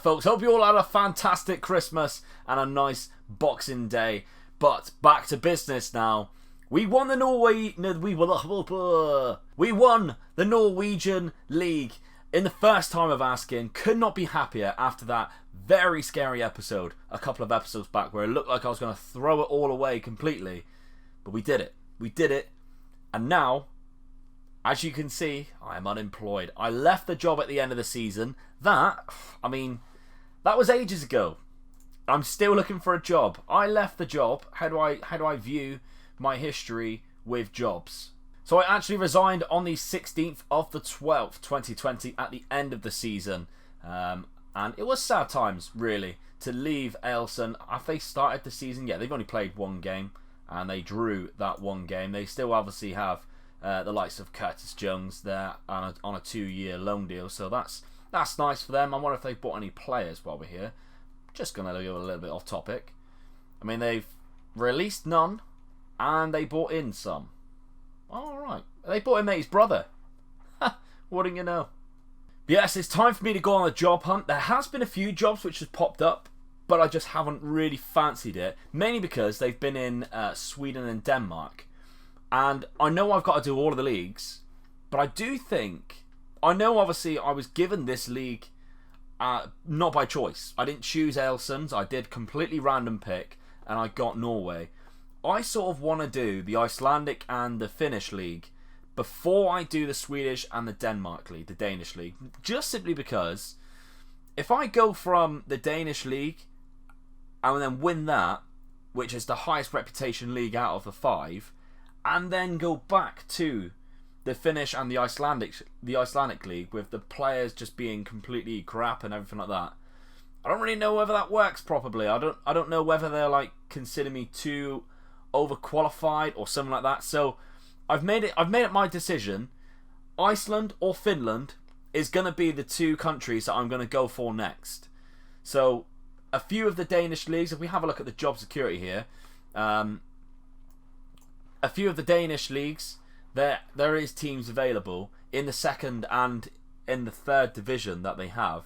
folks. Hope you all had a fantastic Christmas and a nice Boxing Day. But back to business now. We won the Norwegian League in the first time of asking. Could not be happier after that very scary episode a couple of episodes back where it looked like I was going to throw it all away completely. But we did it. We did it. And now, as you can see, I am unemployed. I left the job at the end of the season. That was ages ago. I'm still looking for a job. I left the job. How do I view my history with jobs? So I actually resigned on the 16th of the 12th, 2020, at the end of the season. And it was sad times, really, to leave Ailson. After they started the season, yeah, they've only played one game, and they drew that one game. They still obviously have the likes of Curtis Jones there on a 2-year loan deal, so that's nice for them. I wonder if they've bought any players while we're here. Just going to go a little bit off topic. I mean, they've released none, and they bought in some. Alright. They bought in mate's brother. Wouldn't you know? But yes, it's time for me to go on a job hunt. There has been a few jobs which have popped up, but I just haven't really fancied it. Mainly because they've been in Sweden and Denmark. And I know I've got to do all of the leagues, but I do think... I know, obviously, I was given this league not by choice. I didn't choose Ailson's. I did completely random pick, and I got Norway. I sort of want to do the Icelandic and the Finnish league before I do the Swedish and the Denmark league, the Danish league. Just simply because if I go from the Danish league and then win that, which is the highest reputation league out of the 5, and then go back to the Finnish and the Icelandic league with the players just being completely crap and everything like that, I don't really know whether that works properly. I don't know whether they're consider me too overqualified or something like that. So I've made it my decision. Iceland or Finland is going to be the 2 countries that I'm going to go for next. So a few of the Danish leagues, if we have a look at the job security here, a few of the Danish leagues, there is teams available in the 2nd and in the 3rd division that they have.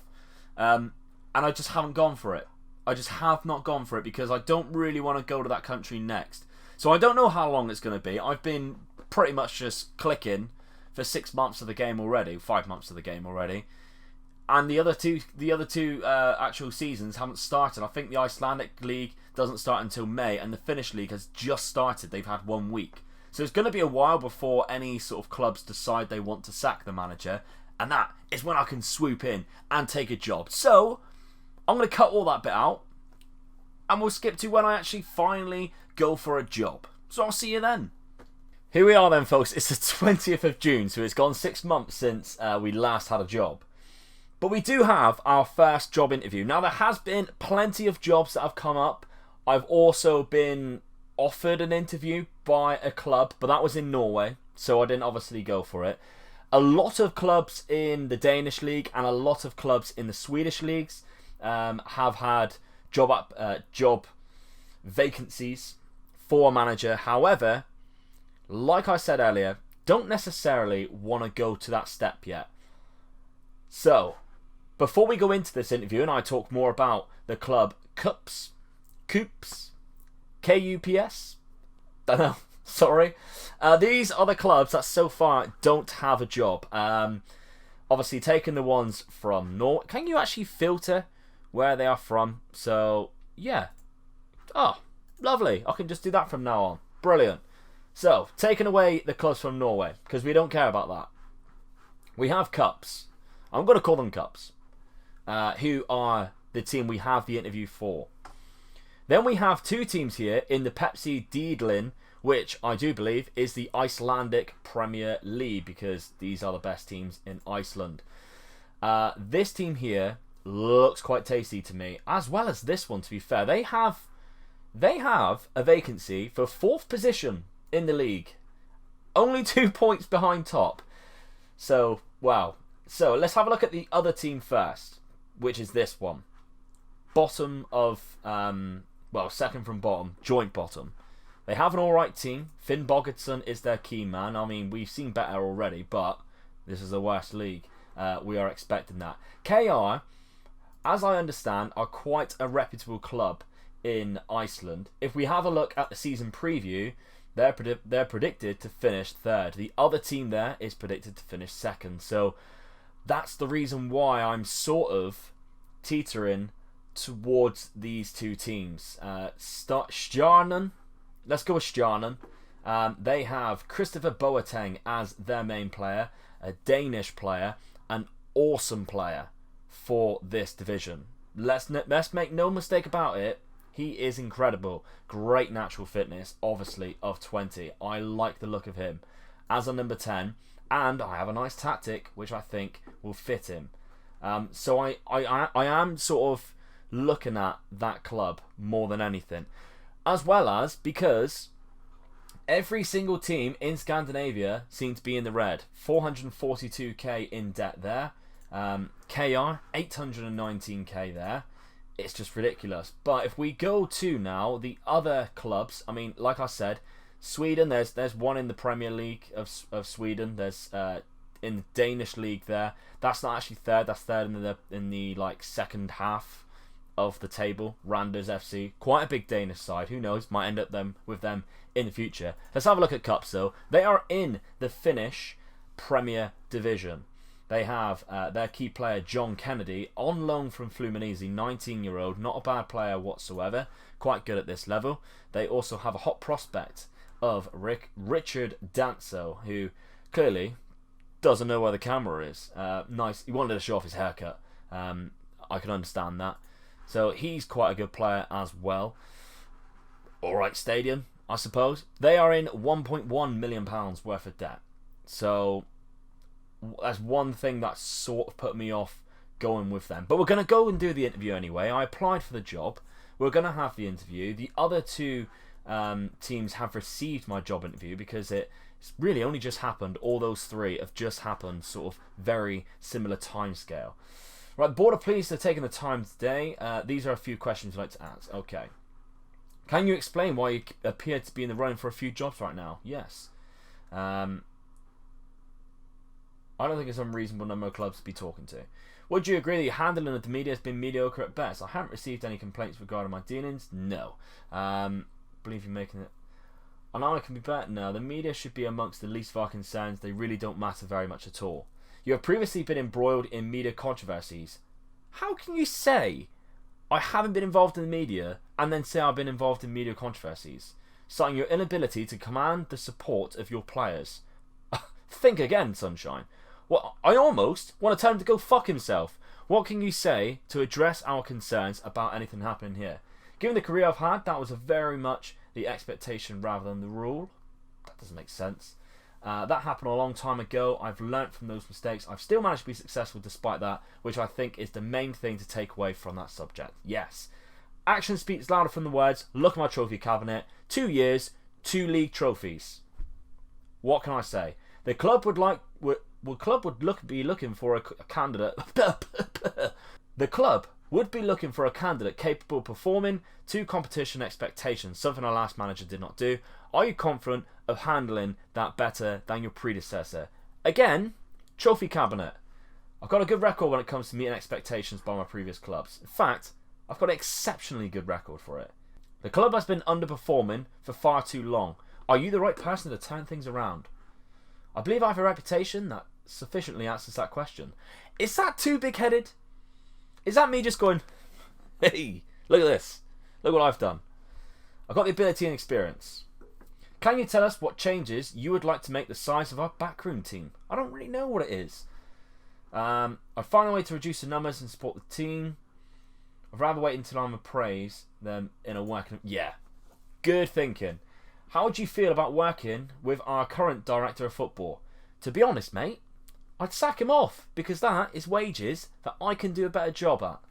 And I just haven't gone for it. I just have not gone for it because I don't really want to go to that country next. So I don't know how long it's going to be. I've been pretty much just clicking for 6 months of the game already, 5 months of the game already. And the other two actual seasons haven't started. I think the Icelandic league doesn't start until May, and the Finnish league has just started. They've had 1 week. So it's going to be a while before any sort of clubs decide they want to sack the manager. And that is when I can swoop in and take a job. So I'm going to cut all that bit out. And we'll skip to when I actually finally go for a job. So I'll see you then. Here we are then, folks. It's the 20th of June. So it's gone 6 months since we last had a job. But we do have our first job interview. Now, there has been plenty of jobs that have come up. I've also been offered an interview by a club, but that was in Norway, so I didn't obviously go for it. A lot of clubs in the Danish league and a lot of clubs in the Swedish leagues have had job vacancies for a manager. However, like I said earlier, don't necessarily want to go to that step yet. So, before we go into this interview and I talk more about the club Coops, Kups, don't know, sorry. These are the clubs that so far don't have a job. Obviously, taking the ones from Norway. Can you actually filter where they are from? So, yeah. Oh, lovely. I can just do that from now on. Brilliant. So, taking away the clubs from Norway, because we don't care about that. We have Cups. I'm going to call them Cups. Who are the team we have the interview for. Then we have 2 teams here in the Pepsi Diedlin, which I do believe is the Icelandic Premier League, because these are the best teams in Iceland. This team here looks quite tasty to me, as well as this one, to be fair. They have a vacancy for 4th position in the league. Only 2 points behind top. So, wow. So, let's have a look at the other team first, which is this one. Bottom of... second from bottom, joint bottom. They have an alright team. Finn Bogerson is their key man. I mean, we've seen better already, but this is the worst league. We are expecting that. KR as I understand, are quite a reputable club in Iceland. If we have a look at the season preview, they're predicted to finish third. The other team there is predicted to finish second. So that's the reason why I'm sort of teetering towards these two teams. Stjarnan. Let's go with Stjarnan. They have Christopher Boateng as their main player, a Danish player, an awesome player for this division. Let's make no mistake about it. He is incredible. Great natural fitness, obviously, of 20. I like the look of him as a number 10, and I have a nice tactic which I think will fit him. So I am sort of looking at that club more than anything, as well as because every single team in Scandinavia seems to be in the red. 442k in debt there. KR 819k there. It's just ridiculous. But if we go to now the other clubs, I mean, like I said, Sweden, there's one in the Premier League of Sweden. There's in the Danish league there. That's not actually third. That's third in the like second half of the table. Randers FC, quite a big Danish side. Who knows? Might end up with them in the future. Let's have a look at cups though. They are in the Finnish Premier Division. They have their key player John Kennedy on loan from Fluminense, 19-year-old, not a bad player whatsoever, quite good at this level. They also have a hot prospect of Richard Danso, who clearly doesn't know where the camera is. Nice, he wanted to show off his haircut. I can understand that. So he's quite a good player as well. Alright stadium, I suppose. They are in £1.1 million worth of debt. So that's one thing that sort of put me off going with them. But we're going to go and do the interview anyway. I applied for the job. We're going to have the interview. The other two teams have received my job interview because it's really only just happened. All those three have just happened, sort of very similar timescale. Right, board are pleased to have taken the time today. These are a few questions I'd like to ask. Okay. Can you explain why you appear to be in the running for a few jobs right now? Yes. I don't think it's unreasonable number of clubs to be talking to. Would you agree that your handling of the media has been mediocre at best? I haven't received any complaints regarding my dealings. No. Believe you're making it. I know it can be better. No, the media should be amongst the least of our concerns. They really don't matter very much at all. You have previously been embroiled in media controversies. How can you say I haven't been involved in the media and then say I've been involved in media controversies, citing your inability to command the support of your players? Think again, sunshine. Well, I almost want to tell him to go fuck himself. What can you say to address our concerns about anything happening here? Given the career I've had, that was very much the expectation rather than the rule. That doesn't make sense. That happened a long time ago. I've learnt from those mistakes. I've still managed to be successful despite that, which I think is the main thing to take away from that subject. Yes. Action speaks louder than the words. Look at my trophy cabinet. 2 years, 2 league trophies. What can I say? The club would be looking for a candidate. The club would be looking for a candidate capable of performing to competition expectations, something our last manager did not do. Are you confident of handling that better than your predecessor? Again, trophy cabinet. I've got a good record when it comes to meeting expectations by my previous clubs. In fact, I've got an exceptionally good record for it. The club has been underperforming for far too long. Are you the right person to turn things around? I believe I have a reputation that sufficiently answers that question. Is that too big-headed? Is that me just going, hey, look at this. Look what I've done. I've got the ability and experience. Can you tell us what changes you would like to make the size of our backroom team? I don't really know what it is. I'd find a way to reduce the numbers and support the team. I'd rather wait until I'm appraised than in a working... Yeah, good thinking. How would you feel about working with our current director of football? To be honest, mate, I'd sack him off because that is wages that I can do a better job at.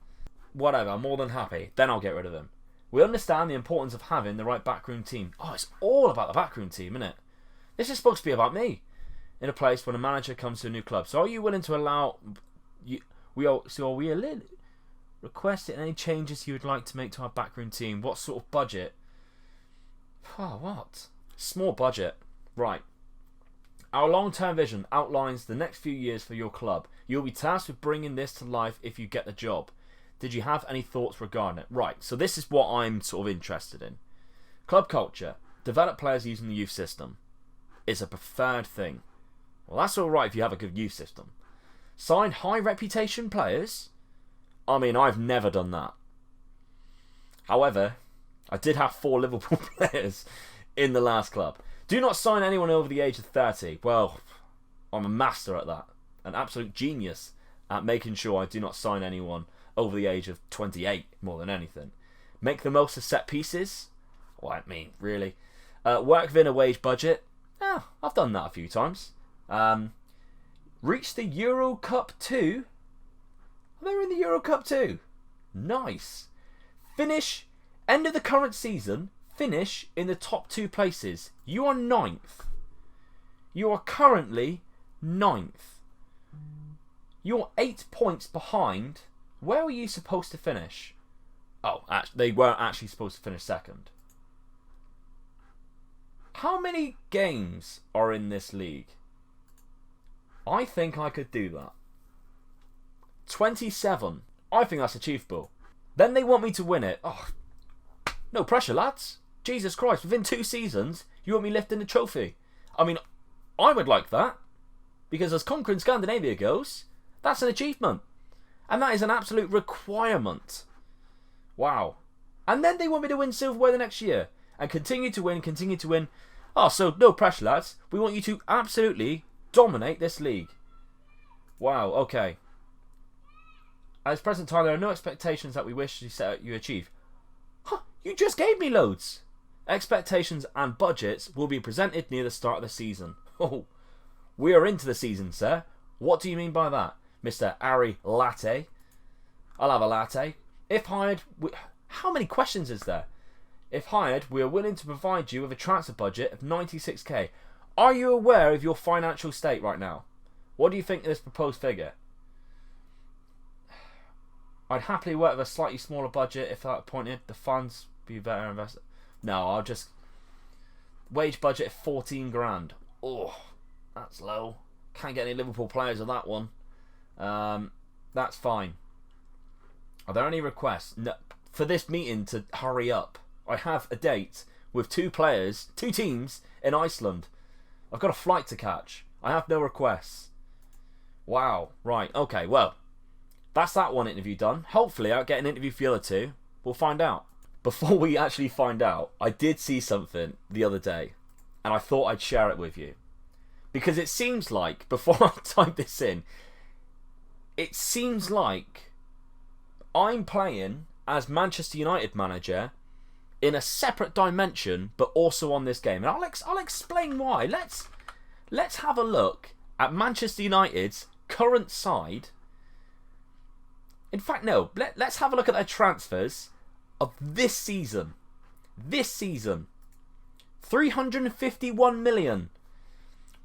Whatever, I'm more than happy. Then I'll get rid of him. We understand the importance of having the right backroom team. Oh, it's all about the backroom team, isn't it? This is supposed to be about me in a place when a manager comes to a new club. So are you willing to allow... Are we requesting any changes you would like to make to our backroom team? What sort of budget? Oh, what? Small budget. Right. Our long-term vision outlines the next few years for your club. You'll be tasked with bringing this to life if you get the job. Did you have any thoughts regarding it? Right, so this is what I'm sort of interested in. Club culture. Develop players using the youth system. Is a preferred thing. Well, that's alright if you have a good youth system. Sign high reputation players? I mean, I've never done that. However, I did have 4 Liverpool players in the last club. Do not sign anyone over the age of 30. Well, I'm a master at that. An absolute genius at making sure I do not sign anyone over the age of 28 more than anything. Make the most of set pieces. Well, I mean, really. Work within a wage budget. I've done that a few times. Reach the Euro Cup 2. They were in the Euro Cup 2. Nice. Finish. End of the current season. Finish in the top 2 places. You are 9th. You are currently 9th. You're 8 points behind. Where were you supposed to finish? Oh, they weren't actually supposed to finish 2nd. How many games are in this league? I think I could do that. 27. I think that's achievable. Then they want me to win it. Oh, no pressure, lads. Jesus Christ, within 2 seasons, you want me lifting the trophy. I mean, I would like that. Because as Conquering Scandinavia goes, that's an achievement. And that is an absolute requirement. Wow. And then they want me to win silverware the next year. And continue to win, continue to win. Oh, so no pressure, lads. We want you to absolutely dominate this league. Wow, okay. At this present time, there are no expectations that we wish to set you achieve. Huh, you just gave me loads. Expectations and budgets will be presented near the start of the season. Oh, we are into the season, sir. What do you mean by that, Mr. Ari Latte? I'll have a latte. If hired... How many questions is there? If hired, we are willing to provide you with a transfer budget of 96k. Are you aware of your financial state right now? What do you think of this proposed figure? I'd happily work with a slightly smaller budget if that pointed. The funds be better invested. No, I'll just... Wage budget of 14 grand. Oh, that's low. Can't get any Liverpool players on that one. That's fine. Are there any requests? No, for this meeting to hurry up. I have a date with 2 players, 2 teams in Iceland. I've got a flight to catch. I have no requests. Wow. Right. Okay. Well, that's that one interview done. Hopefully I'll get an interview for the other 2. We'll find out. Before we actually find out, I did see something the other day, and I thought I'd share it with you. Because it seems like, before I type this in, it seems like I'm playing as Manchester United manager in a separate dimension, but also on this game. And I'll explain why. Let's have a look at Manchester United's current side. In fact, no. Let's have a look at their transfers of this season. This season. 351 million.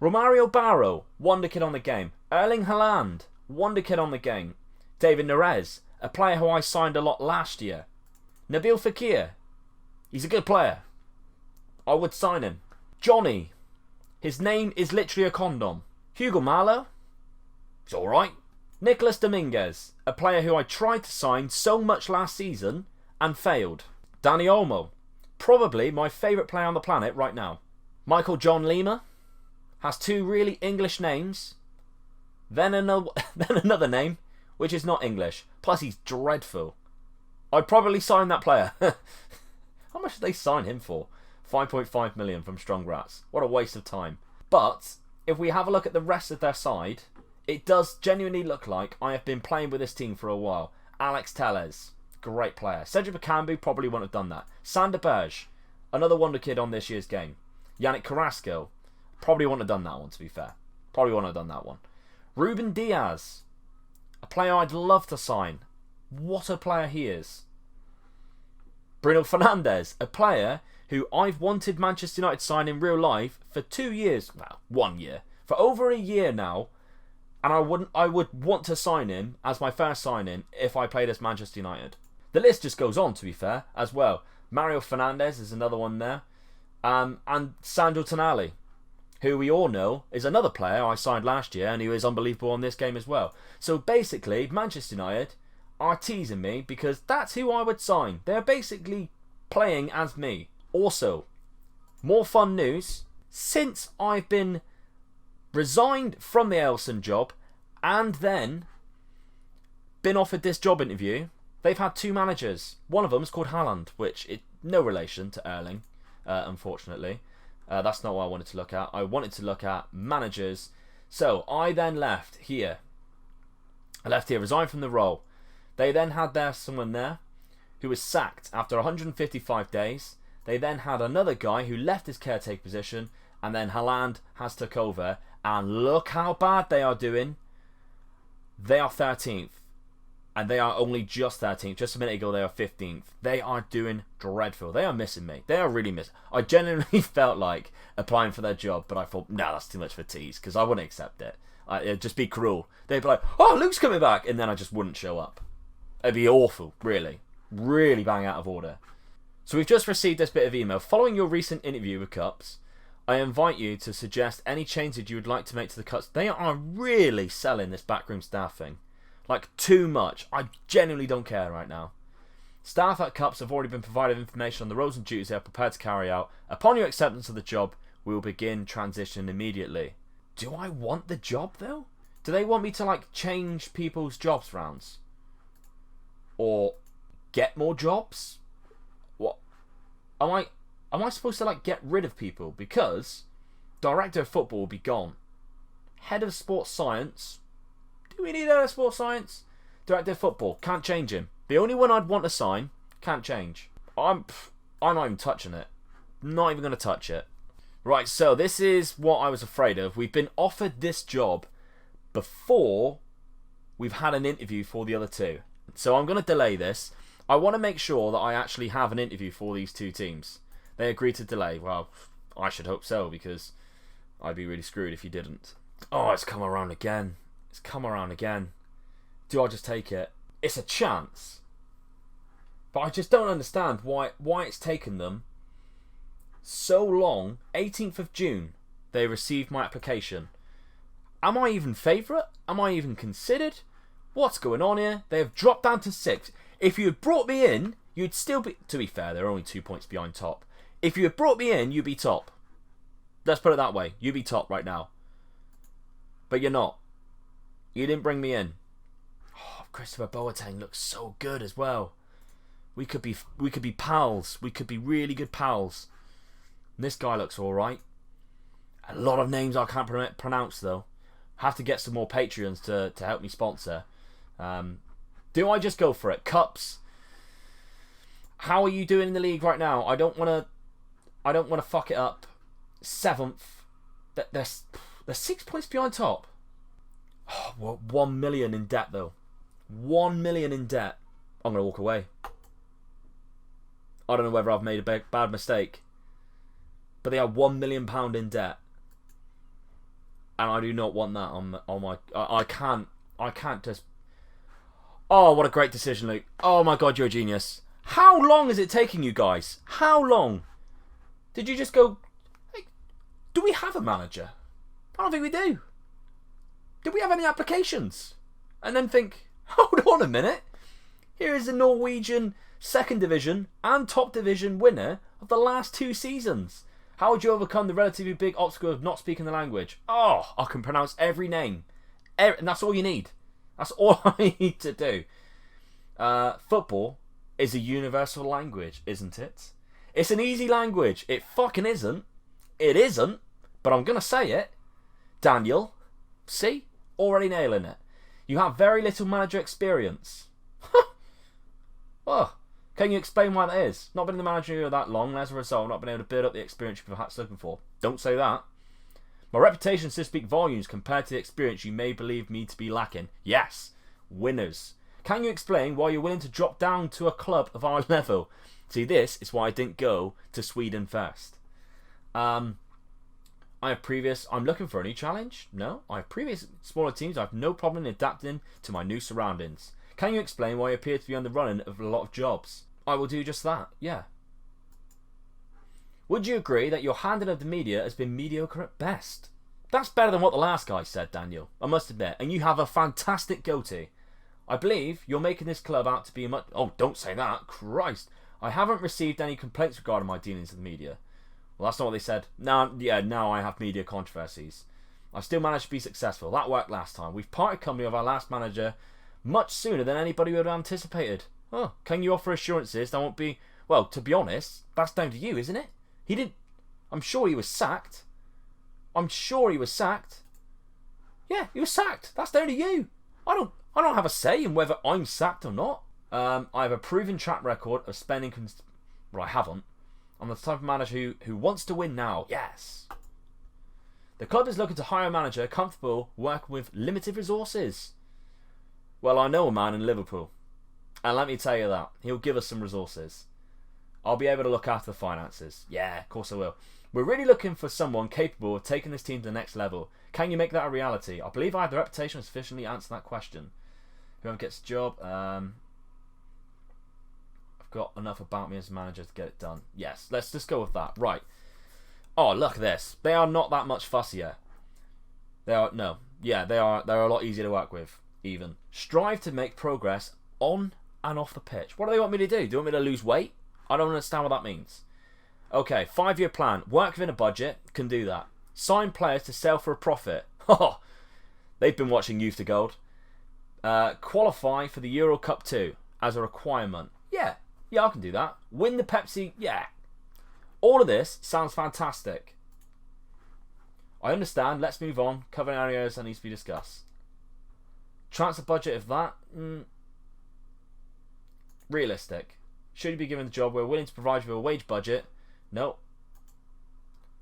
Romario Barrow, wonder kid on the game. Erling Haaland, wonder kid on the game. David Neres, a player who I signed a lot last year. Nabil Fekir, he's a good player. I would sign him. Johnny, his name is literally a condom. Hugo Malo, he's alright. Nicolas Dominguez, a player who I tried to sign so much last season and failed. Dani Olmo, probably my favourite player on the planet right now. Michael John Lima has 2 really English names, then another name which is not English. Plus he's dreadful. I'd probably sign that player. How much did they sign him for? 5.5 million from Strong Rats. What a waste of time. But if we have a look at the rest of their side, it does genuinely look like I have been playing with this team for a while. Alex Telles, great player. Cedric Bakambu probably wouldn't have done that. Sander Berge, another wonder kid on this year's game. Yannick Carrasco, probably wouldn't have done that one, to be fair. Probably wouldn't have done that one. Ruben Diaz, a player I'd love to sign. What a player he is. Bruno Fernandes, a player who I've wanted Manchester United to sign in real life for 2 years. Well, 1 year. For over a year now. And I would want to sign him as my first signing if I played as Manchester United. The list just goes on, to be fair, as well. Mario Fernandes is another one there. And Sandro Tonali, who we all know is another player I signed last year and who is unbelievable on this game as well. So basically, Manchester United, are teasing me because that's who I would sign. They're basically playing as me. Also, more fun news. Since I've been resigned from the Ailson job and then been offered this job interview, they've had 2 managers. One of them is called Haaland, which is no relation to Erling, unfortunately. That's not what I wanted to look at. I wanted to look at managers. So I then left here. Resigned from the role. They then had someone there who was sacked after 155 days. They then had another guy who left his caretaker position, and then Haaland has took over. And look how bad they are doing. They are 13th. And they are only just 13th. Just a minute ago, they are 15th. They are doing dreadful. They are missing me. They are really missing. I genuinely felt like applying for their job, but I thought, no, that's too much for tease, because I wouldn't accept it. It'd just be cruel. They'd be like, oh, Luke's coming back, and then I just wouldn't show up. It'd be awful, really. Really bang out of order. So we've just received this bit of email. Following your recent interview with Cups, I invite you to suggest any changes you would like to make to the Cups. They are really selling this backroom staff thing. Like, too much. I genuinely don't care right now. Staff at Cups have already been provided information on the roles and duties they are prepared to carry out. Upon your acceptance of the job, we will begin transition immediately. Do I want the job, though? Do they want me to, like, change people's jobs rounds? Or get more jobs? What? Am I supposed to, like, get rid of people? Because Director of Football will be gone. Head of Sports Science... Do we need a sports science? Director of Football. Can't change him. The only one I'd want to sign. Can't change. I'm not even touching it. Not even going to touch it. Right, so this is what I was afraid of. We've been offered this job before we've had an interview for the other 2. So I'm going to delay this. I want to make sure that I actually have an interview for these 2 teams. They agreed to delay. Well, I should hope so, because I'd be really screwed if you didn't. Oh, it's come around again. It's come around again. Do I just take it? It's a chance. But I just don't understand why it's taken them so long. 18th of June, they received my application. Am I even favourite? Am I even considered? What's going on here? They have dropped down to 6th. If you had brought me in, you'd still be... To be fair, they're only 2 points behind top. If you had brought me in, you'd be top. Let's put it that way. You'd be top right now. But you're not. You didn't bring me in. Oh, Christopher Boateng looks so good as well. We could be pals. We could be really good pals. And this guy looks alright. A lot of names I can't pronounce though. Have to get some more Patreons to help me sponsor. Do I just go for it? Cups. How are you doing in the league right now? I don't want to fuck it up. 7th. They're 6 points behind top. Oh, we're 1 million in debt though. 1 million in debt. I'm going to walk away. I don't know whether I've made a bad mistake. But they are £1 million in debt. And I do not want that on my... I can't just... Oh, what a great decision, Luke. Oh my god, you're a genius. How long is it taking you guys? How long? Did you just go... Hey, do we have a manager? I don't think we do. Did we have any applications? And then think, hold on a minute. Here is the Norwegian 2nd Division and Top Division winner of the last 2 seasons. How would you overcome the relatively big obstacle of not speaking the language? Oh, I can pronounce every name. And that's all you need. That's all I need to do. Football is a universal language, isn't it? It's an easy language. It fucking isn't. It isn't. But I'm going to say it. Daniel. See? Already nailing it. You have very little manager experience. Oh, can you explain why that is? Not been in the manager that long, and as a result, not been able to build up the experience you've perhaps looking for. Don't say that. My reputation should speak volumes compared to the experience you may believe me to be lacking. Yes, winners. Can you explain why you're willing to drop down to a club of our level? See, this is why I didn't go to Sweden first. I'm looking for a new challenge. No, I have previous smaller teams. I have no problem in adapting to my new surroundings. Can you explain why you appear to be on the running of a lot of jobs? I will do just that, yeah. Would you agree that your handling of the media has been mediocre at best? That's better than what the last guy said, Daniel, I must admit. And you have a fantastic goatee. I believe you're making this club out to be much... Oh, don't say that. Christ. I haven't received any complaints regarding my dealings with the media. Well, that's not what they said. Now I have media controversies. I still managed to be successful. That worked last time. We've parted company with our last manager much sooner than anybody would have anticipated. Oh, can you offer assurances that won't be... Well, to be honest, that's down to you, isn't it? He didn't... I'm sure he was sacked. I'm sure he was sacked. Yeah, he was sacked. That's down to you. I don't have a say in whether I'm sacked or not. I have a proven track record of spending... Well, I haven't. I'm the type of manager who wants to win now. Yes. The club is looking to hire a manager comfortable working with limited resources. Well, I know a man in Liverpool. And let me tell you that. He'll give us some resources. I'll be able to look after the finances. Yeah, of course I will. We're really looking for someone capable of taking this team to the next level. Can you make that a reality? I believe I have the reputation to sufficiently answer that question. Whoever gets the job, I've got enough about me as a manager to get it done. Yes, let's just go with that. Right. Oh, look at this. They are not that much fussier. They are a lot easier to work with, even. Strive to make progress on and off the pitch. What do they want me to do? Do they want me to lose weight? I don't understand what that means. Okay, 5-year plan. Work within a budget. Can do that. Sign players to sell for a profit. Oh, they've been watching Youth to Gold. Qualify for the Euro Cup 2 as a requirement. Yeah, I can do that. Win the Pepsi. Yeah. All of this sounds fantastic. I understand. Let's move on. Covering areas that needs to be discussed. Transfer budget of that. Realistic. Should you be given the job, we're willing to provide you with a wage budget. No.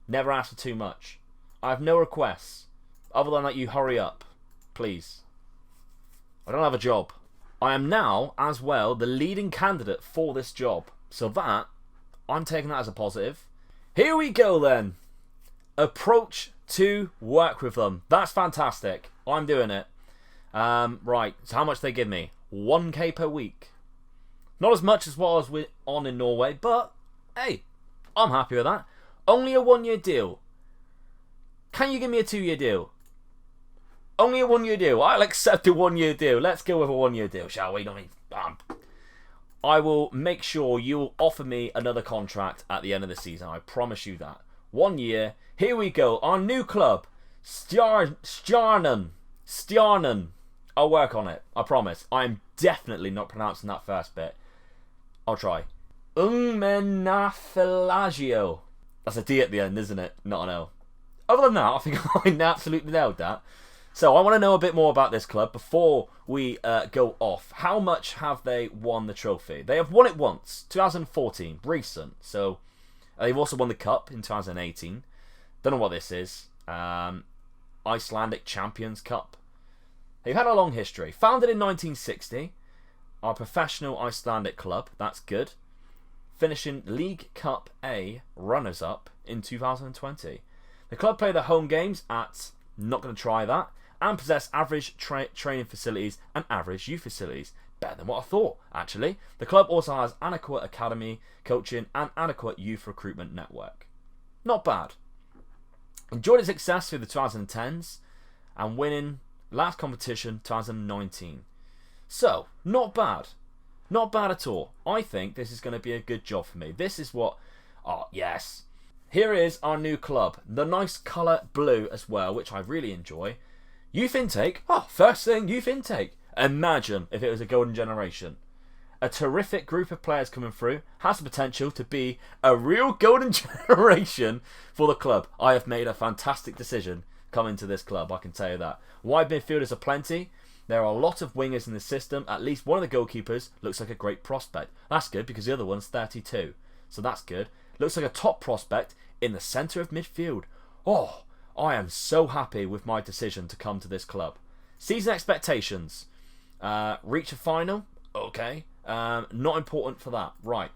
Never ask for too much. I have no requests. Other than that you hurry up. Please. I don't have a job. I am now, as well, the leading candidate for this job. So that, I'm taking that as a positive. Here we go then. Approach to work with them. That's fantastic. I'm doing it. Right, so how much they give me? 1k per week. Not as much as what I was on in Norway, but hey, I'm happy with that. Only a 1-year deal. Can you give me a 2-year deal? Only a 1-year deal. I'll accept a 1-year deal. Let's go with a 1-year deal, shall we? I will make sure you will offer me another contract at the end of the season. I promise you that. 1 year. Here we go. Our new club. Stjarnan. I'll work on it. I promise. I'm definitely not pronouncing that first bit. I'll try. Ungmenafilagio. That's a D at the end, isn't it? Not an L. Other than that, I think I absolutely nailed that. So I want to know a bit more about this club before we go off. How much have they won the trophy? They have won it once, 2014, recent. So they've also won the cup in 2018. Don't know what this is. Icelandic Champions Cup. They've had a long history. Founded in 1960, our professional Icelandic club. That's good. Finishing League Cup A runners-up in 2020. The club play their home games at, not going to try that, and possess average training facilities and average youth facilities. Better than what I thought, actually. The club also has adequate academy coaching and adequate youth recruitment network. Not bad. Enjoyed its success through the 2010s and winning last competition 2019. So, not bad. Not bad at all. I think this is going to be a good job for me. This is what... Oh, yes. Here is our new club. The nice colour blue as well, which I really enjoy. Youth intake. Oh, first thing, youth intake. Imagine if it was a golden generation. A terrific group of players coming through. Has the potential to be a real golden generation for the club. I have made a fantastic decision coming to this club, I can tell you that. Wide midfielders are plenty. There are a lot of wingers in the system. At least one of the goalkeepers looks like a great prospect. That's good because the other one's 32. So that's good. Looks like a top prospect in the centre of midfield. Oh, I am so happy with my decision to come to this club. Season expectations. Reach a final? Okay. Not important for that. Right.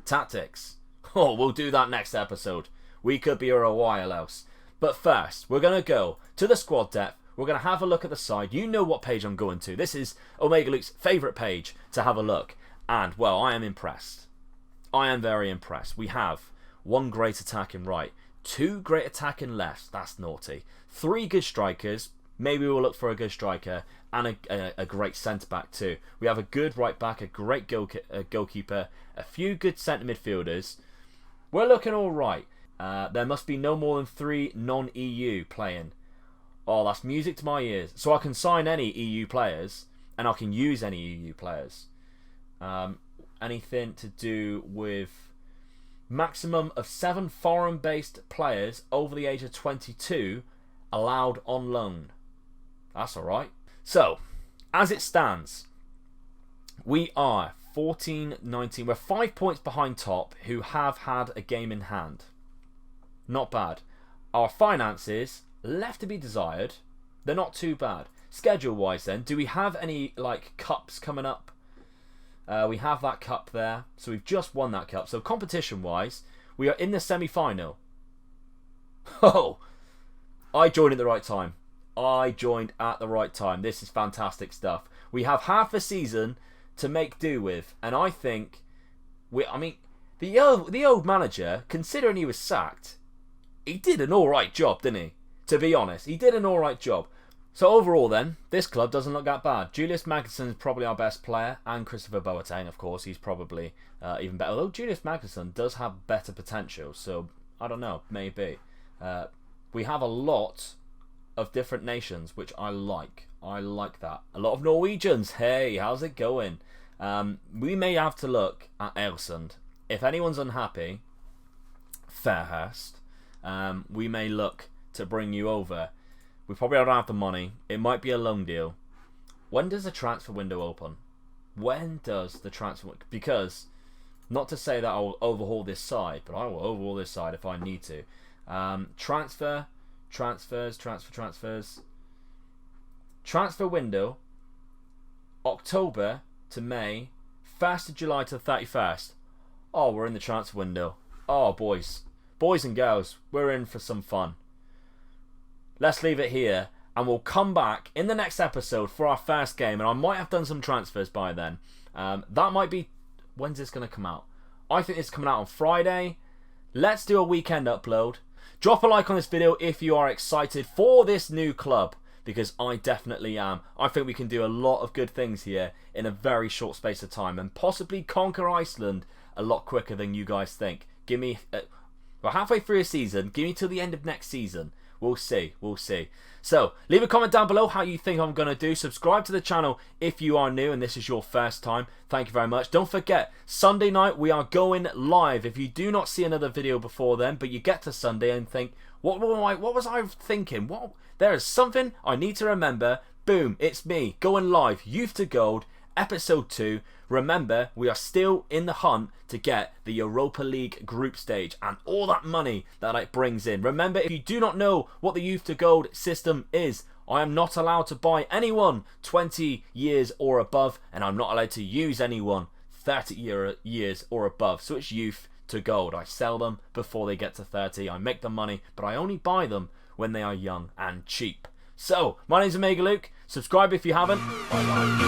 Tactics. Oh, we'll do that next episode. We could be here a while else. But first, we're going to go to the squad depth. We're going to have a look at the side. You know what page I'm going to. This is Omega Luke's favourite page to have a look. And, well, I am impressed. I am very impressed. We have 1 great attacking right, 2 great attacking left. That's naughty. 3 good strikers. maybe we'll look for a good striker and a great centre-back too. We have a good right-back, a great goalkeeper, a few good centre midfielders. We're looking all right. There must be no more than 3 non-EU playing. Oh, that's music to my ears. So I can sign any EU players, and I can use any EU players. Anything to do with maximum of 7 foreign-based players over the age of 22 allowed on loan. That's alright. So, as it stands, we are 14-19. We're 5 points behind top, who have had a game in hand. Not bad. Our finances, left to be desired. They're not too bad. Schedule-wise then, do we have any like cups coming up? We have that cup there. So we've just won that cup. So competition-wise, we are in the semi-final. Oh! I joined at the right time. I joined at the right time. This is fantastic stuff. We have half a season to make do with, and I think the old manager, considering he was sacked, he did an alright job, didn't he? To be honest, he did an alright job. So overall then, this club doesn't look that bad. Julius Magnuson is probably our best player, and Christopher Boateng, of course, he's probably even better. Although Julius Magnuson does have better potential, so I don't know, maybe. We have a lot of different nations, which I like. I like that. A lot of Norwegians. Hey, how's it going? We may have to look at Eilsund. If anyone's unhappy, Fairhurst, we may look to bring you over. We probably don't have the money. It might be a loan deal. When does the transfer window open? When does the transfer window... Because, not to say that I will overhaul this side, but I will overhaul this side if I need to. Transfer window, October to May, 1st of July to the 31st. Oh, we're in the transfer window. Oh, boys and girls, we're in for some fun. Let's leave it here, and we'll come back in the next episode for our first game, and I might have done some transfers by then. That might be... When's this going to come out? I think it's coming out on Friday. Let's do a weekend upload. Drop a like on this video if you are excited for this new club, because I definitely am. I think we can do a lot of good things here in a very short space of time, and possibly conquer Iceland a lot quicker than you guys think. Give me... we're halfway through a season. Give me till the end of next season. We'll see. We'll see. So, leave a comment down below how you think I'm going to do. Subscribe to the channel if you are new and this is your first time. Thank you very much. Don't forget, Sunday night we are going live. If you do not see another video before then, but you get to Sunday and think, what was I thinking? There is something I need to remember. Boom, it's me going live. Youth to Gold, episode 2. Remember, we are still in the hunt to get the Europa League group stage and all that money that it brings in. Remember, if you do not know what the Youth to Gold system is, I am not allowed to buy anyone 20 years or above, and I'm not allowed to use anyone 30 years or above. So it's Youth to Gold. I sell them before they get to 30. I make the money, but I only buy them when they are young and cheap. So, my name's Omega Luke. Subscribe if you haven't. Bye bye.